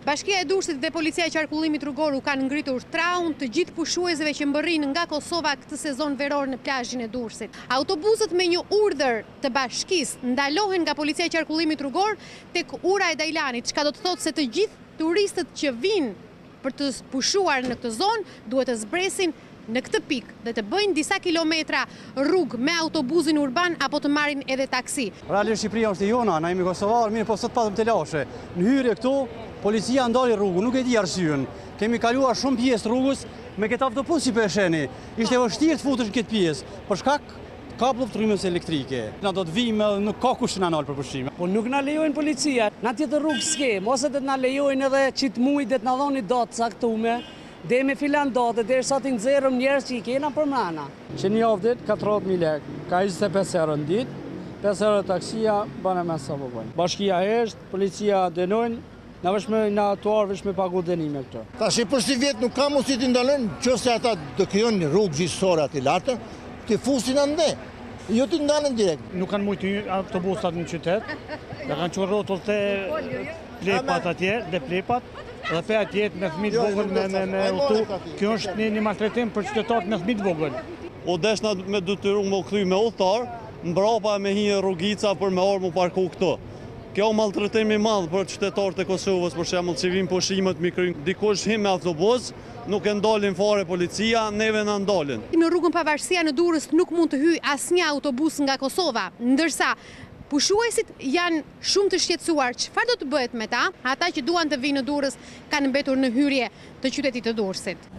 Bashkia e Durrësit dhe Policia e Qarkullimit Rrugor u kanë ngritur traun të gjithë pushuesve që mbërrin nga Kosova këtë sezon veror në plazhin e Durrësit. Autobuset me një urdhër të bashkisë ndalohen nga Policia e Qarkullimit Rrugor tek ura e Dajlanit, çka do të thotë se të gjithë turistët që vinë për të pushuar në këtë zonë duhet të zbresin në këtë pikë dhe të bëjnë disa kilometra rrugë me autobusin urban apo të marrin edhe taksi. Realisht Shqipëria është e jona, na jemi kosovarë, mirë po sot patëm të lashe. Në hyrje këtu, policia ndali rrugën, nuk e di arsyen. Kemi kaluar shumë pjesë rrugës me këtë autobus si për sheni. Ishte vështirë të futesh në këtë pjesë, për shkak kaplull të rrymës elektrike. Na do të vijmë, nuk ka kush na nal për pushime. Po nuk na lejojnë policia, na tjetër rrugë s'ke, ose të na lejojnë edhe çit muj det na dhoni dot saktume. Dhe me filan dote, dhe sa të nxerëm njerëz që i kena për mrana. Që një avdit, 40.000 lek, ka 25 euro në dit, 5 euro taksia, bane me sa përbojnë. Bashkia heshtë, policia dënojnë, na vëshme në atuar, vëshme pagu dënime këto. Ta shi për si vjetë nuk ka mundësi të ndalën, që se ata të kryon një rrugë gjithësore ati lartë, të fusin ande, jo të ndalën direkt. Nuk kanë mujtë autobusat në qytet, dhe kanë që rrotull të plepat atje, dhe plepat, dhe pe atjet me fëmijë të vogël me udhtu. Kjo është një maltretim për qytetarët me fëmijë të vogël. O deshna me detyru me u kthy me udhëtar, mbrapa me hije rrugica për me orë mu parku këtu. Kjo maltretim i madh për qytetarët e Kosovës, për shembull që vijnë pushimet mi kryen. Dikush him me autobus, nuk e ndalin fare policia, neve na ndalin. Në rrugën Pavarësia në Durrës nuk mund të hyjë asnjë autobus nga Kosova, ndërsa pushuesit janë shumë të shqetësuar. Çfarë do të bëhet me ta? Ata që duan të vinë në Durrës kanë mbetur në hyrje të qytetit të Durrësit.